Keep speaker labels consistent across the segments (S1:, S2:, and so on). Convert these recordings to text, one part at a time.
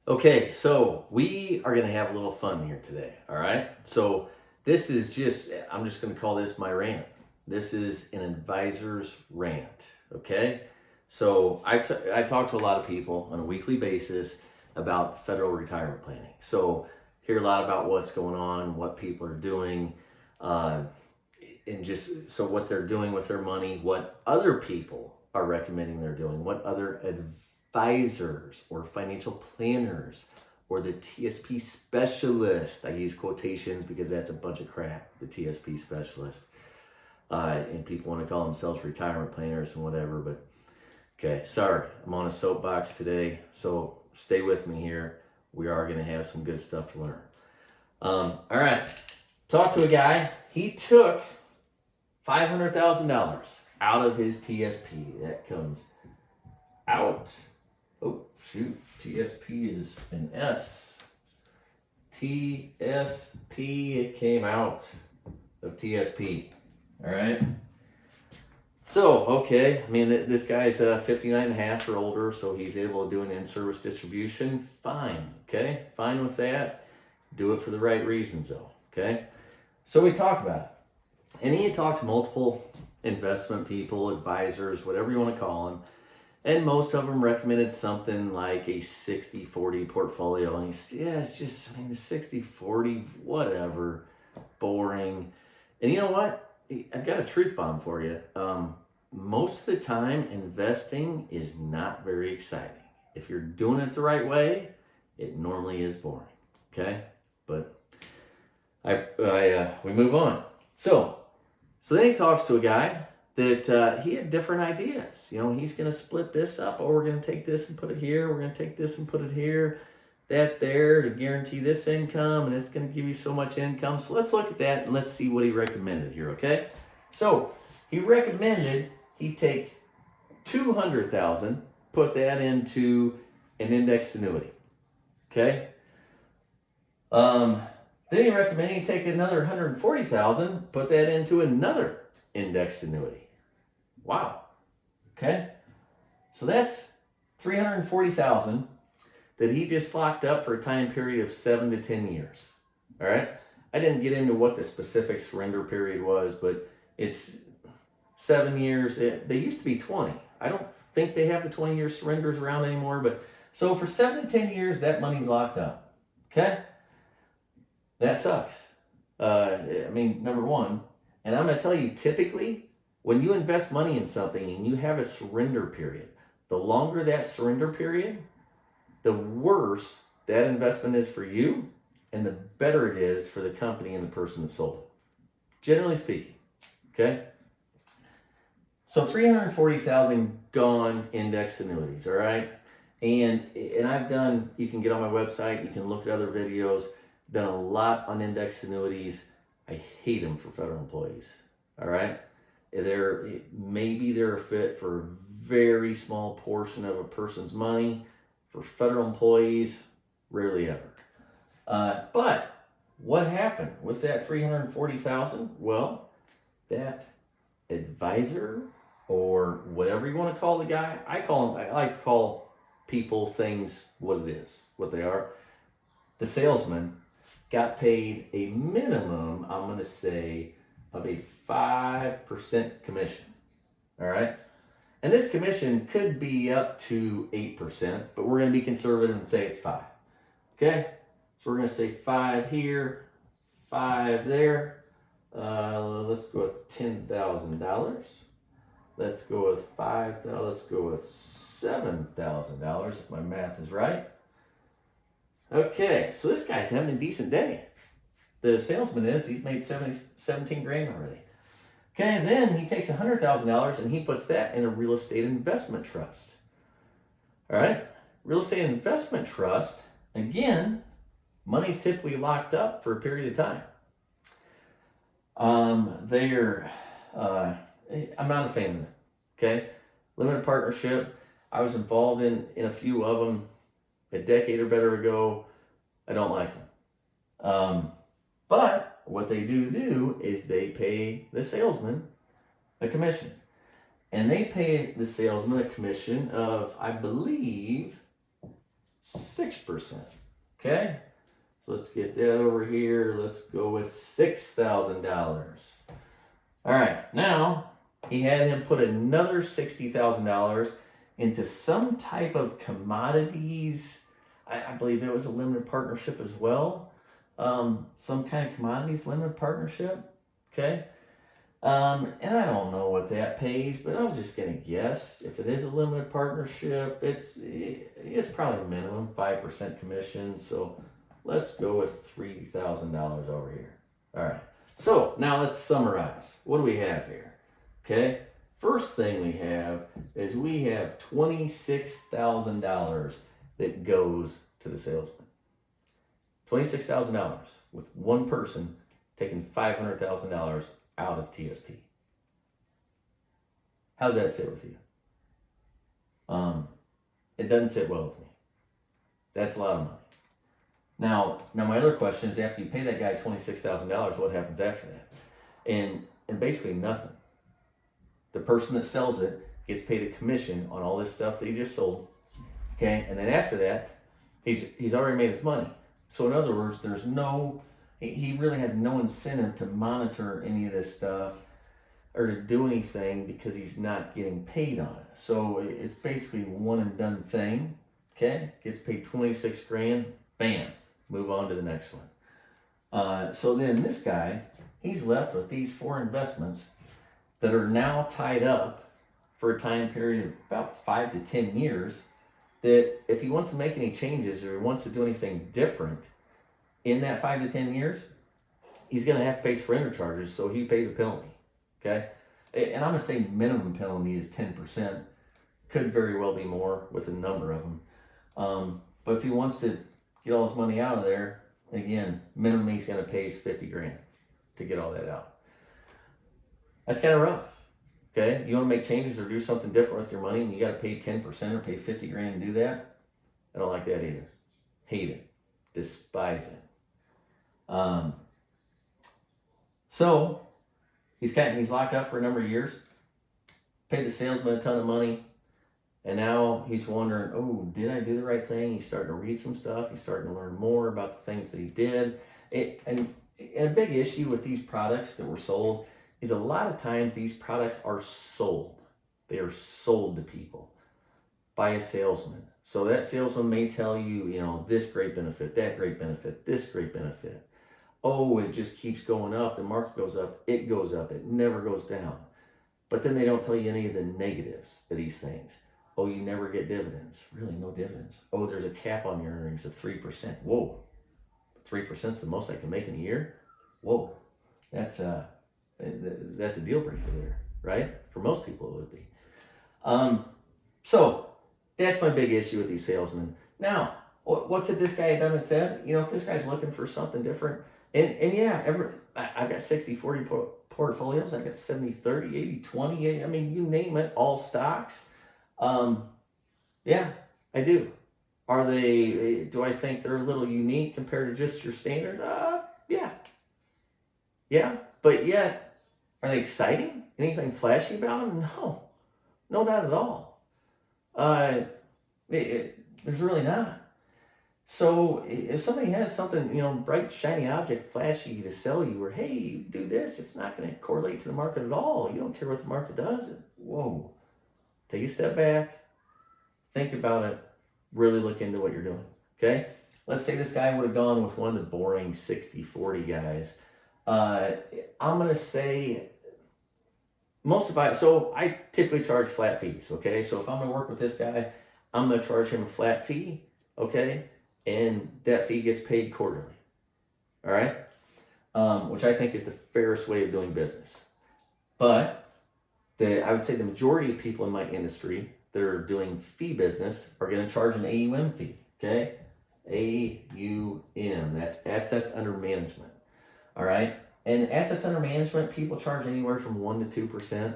S1: Okay, so we are going to have a little fun here today. All right. So this is I'm just going to call this my rant. This is an advisor's rant. Okay. So I talk to a lot of people on a weekly basis about federal retirement planning. So hear a lot about what's going on, what people are doing, uh, and just so what they're doing with their money, what other people are recommending they're doing, what other advisors or financial planners or the TSP specialist. I use quotations because that's a bunch of crap, the TSP specialist. And people want to call themselves retirement planners and whatever, but okay, sorry, I'm on a soapbox today, so stay with me here. We are going to have some good stuff to learn. All right, talk to a guy. He took $500,000 out of his TSP. That comes out. Oh, shoot. TSP is an S. TSP, it came out of TSP. All right. So, okay. I mean, this guy's 59 and a half or older, so he's able to do an in-service distribution. Fine. Okay. Fine with that. Do it for the right reasons, though. Okay. So we talked about it. And he had talked to multiple investment people, advisors, whatever you want to call them. And most of them recommended something like a 60-40 portfolio. And he said, yeah, it's just, the 60-40, whatever, boring. And you know what? I've got a truth bomb for you. Most of the time, investing is not very exciting. If you're doing it the right way, it normally is boring. Okay? But we move on. So then he talks to a guy that he had different ideas. You know, he's going to split this up. Oh, we're going to take this and put it here. We're going to take this and put it here, that there to guarantee this income, and it's going to give you so much income. So let's look at that and let's see what he recommended here, okay? So he recommended he take $200,000, put that into an indexed annuity, okay? Then he recommended he take another $140,000, put that into another indexed annuity. Wow. Okay. So that's $340,000 that he just locked up for a time period of 7 to 10 years. All right. I didn't get into what the specific surrender period was, but it's 7 years. They used to be 20. I don't think they have the 20-year surrenders around anymore, but so for 7 to 10 years, that money's locked up. Okay. That sucks. Number one, and I'm going to tell you, typically, when you invest money in something and you have a surrender period, the longer that surrender period, the worse that investment is for you and the better it is for the company and the person that sold it. Generally speaking, okay? So $340,000 gone indexed annuities, all right? And I've done, you can get on my website, you can look at other videos, done a lot on indexed annuities. I hate them for federal employees. All right, maybe they're a fit for a very small portion of a person's money. For federal employees, rarely ever. But what happened with that $340,000? Well, that advisor or whatever you want to call the guy, I like to call people things what it is, what they are. The salesman got paid a minimum, I'm going to say, of a 5% commission. All right? And this commission could be up to 8%, but we're going to be conservative and say it's 5. Okay? So we're going to say 5 here, 5 there. Let's go with $10,000. Let's go with $5,000. Let's go with $7,000 if my math is right. Okay, so this guy's having a decent day. The salesman he's made 17 grand already. Okay, and then he takes $100,000 and he puts that in a real estate investment trust. All right, real estate investment trust, again, money's typically locked up for a period of time. I'm not a fan of it, okay? Limited partnership, I was involved in a few of them a decade or better ago. I don't like them. But what they do is they pay the salesman a commission. And they pay the salesman a commission of, I believe, 6%. Okay? So let's get that over here. Let's go with $6,000. All right, now he had him put another $60,000 into some type of commodities. I believe it was a limited partnership as well. Some kind of commodities limited partnership. Okay. And I don't know what that pays, but I'm just gonna guess if it is a limited partnership, it's probably minimum 5% commission. So let's go with $3,000 over here. All right. So now let's summarize. What do we have here? Okay. First thing we have is we have $26,000 that goes to the salesman. $26,000 with one person taking $500,000 out of TSP. How's that sit with you? It doesn't sit well with me. That's a lot of money. Now my other question is, after you pay that guy $26,000, what happens after that? And basically nothing. The person that sells it gets paid a commission on all this stuff that he just sold. Okay, and then after that, he's already made his money. So in other words, he really has no incentive to monitor any of this stuff or to do anything because he's not getting paid on it. So it's basically one and done thing. Okay, gets paid 26 grand, bam, move on to the next one. So then this guy, he's left with these 4 investments that are now tied up for a time period of about 5 to 10 years, that if he wants to make any changes or he wants to do anything different in that 5 to 10 years, he's going to have to pay surrender charges, so he pays a penalty. Okay? And I'm going to say minimum penalty is 10%. Could very well be more with a number of them. But if he wants to get all his money out of there, again, minimum he's going to pay is 50 grand to get all that out. That's kind of rough. Okay? You want to make changes or do something different with your money and you got to pay 10% or pay 50 grand to do that? I don't like that either. Hate it. Despise it. So he's locked up for a number of years, paid the salesman a ton of money, and now he's wondering, oh, did I do the right thing? He's starting to read some stuff. He's starting to learn more about the things that he did. And a big issue with these products that were sold is a lot of times these products are sold. They are sold to people by a salesman. So that salesman may tell you, this great benefit, that great benefit, this great benefit. Oh, it just keeps going up. The market goes up. It goes up. It never goes down. But then they don't tell you any of the negatives of these things. Oh, you never get dividends. Really, no dividends. Oh, there's a cap on your earnings of 3%. Whoa, 3% is the most I can make in a year? Whoa, that's a deal breaker there, right? For most people, it would be. So that's my big issue with these salesmen. Now, what could this guy have done instead? If this guy's looking for something different, and yeah, I've got 60-40 portfolios. I've got 70-30, 80-20. I mean, you name it, all stocks. Yeah, I do. Do I think they're a little unique compared to just your standard? Yeah. Yeah, but yet, are they exciting? Anything flashy about them? No, not at all. There's really not. So if somebody has something, bright, shiny object, flashy to sell you, or hey, do this, it's not going to correlate to the market at all. You don't care what the market does. Whoa. Take a step back. Think about it. Really look into what you're doing. Okay? Let's say this guy would have gone with one of the boring 60-40 guys. I'm going to say so I typically charge flat fees. Okay? So if I'm going to work with this guy, I'm going to charge him a flat fee. Okay? And that fee gets paid quarterly. All right? Which I think is the fairest way of doing business. But I would say the majority of people in my industry that are doing fee business are going to charge an AUM fee. Okay? AUM. That's assets under management. All right? And assets under management, people charge anywhere from 1% to 2%.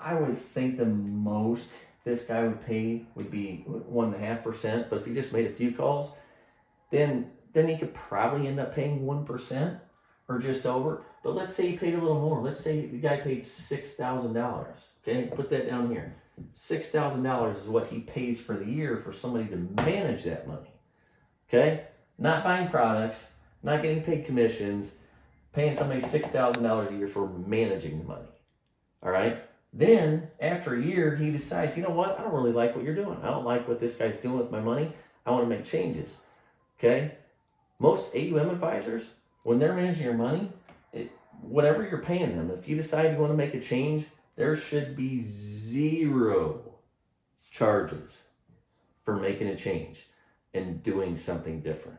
S1: I would think the most this guy would pay would be 1.5%. But if he just made a few calls, then he could probably end up paying 1% or just over. But let's say he paid a little more. Let's say the guy paid $6,000. Okay, put that down here. $6,000 is what he pays for the year for somebody to manage that money. Okay? Not buying products, not getting paid commissions, paying somebody $6,000 a year for managing the money. All right? Then, after a year, he decides, you know what? I don't really like what you're doing. I don't like what this guy's doing with my money. I want to make changes. Okay? Most AUM advisors, when they're managing your money, whatever you're paying them, if you decide you want to make a change, there should be zero charges for making a change and doing something different.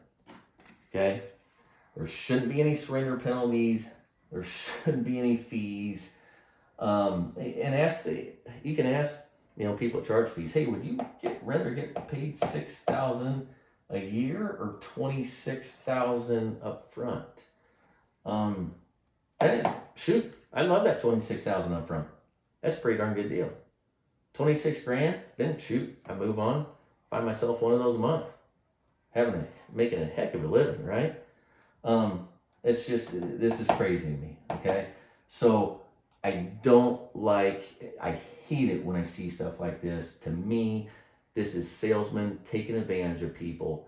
S1: Okay? There shouldn't be any surrender penalties. There shouldn't be any fees. And you can ask, people that charge fees, hey, would you rather get paid $6,000 a year or $26,000 up front? Shoot, I love that $26,000 up front. That's a pretty darn good deal. 26 grand, then shoot, I move on, find myself one of those a month, making a heck of a living, right? It's just, this is crazy to me, okay? So I hate it when I see stuff like this. To me, this is salesmen taking advantage of people.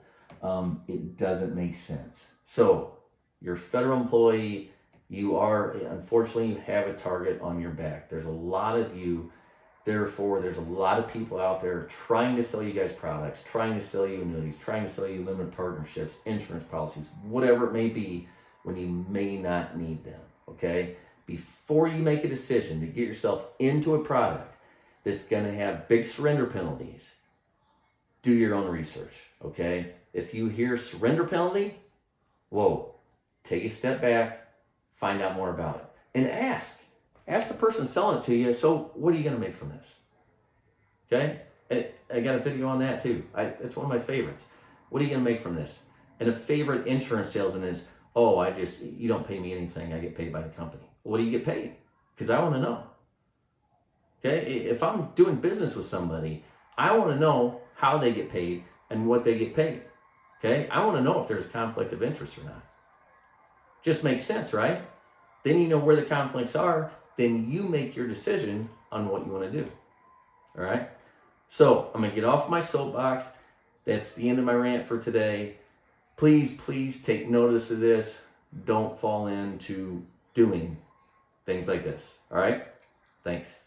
S1: It doesn't make sense. So you're a federal employee, unfortunately, you have a target on your back. There's a lot of you. Therefore, there's a lot of people out there trying to sell you guys products, trying to sell you annuities, trying to sell you limited partnerships, insurance policies, whatever it may be, when you may not need them, okay? Before you make a decision to get yourself into a product that's going to have big surrender penalties, do your own research, okay? If you hear surrender penalty, whoa, take a step back, find out more about it, and ask the person selling it to you, so what are you going to make from this? Okay? I got a video on that too. It's one of my favorites. What are you going to make from this? And a favorite insurance salesman is, you don't pay me anything. I get paid by the company. What do you get paid? Because I want to know. Okay? If I'm doing business with somebody, I want to know how they get paid and what they get paid. Okay? I want to know if there's a conflict of interest or not. Just makes sense, right? Then you know where the conflicts are. Then you make your decision on what you want to do. All right? So I'm going to get off my soapbox. That's the end of my rant for today. Please take notice of this. Don't fall into doing things like this. All right? Thanks.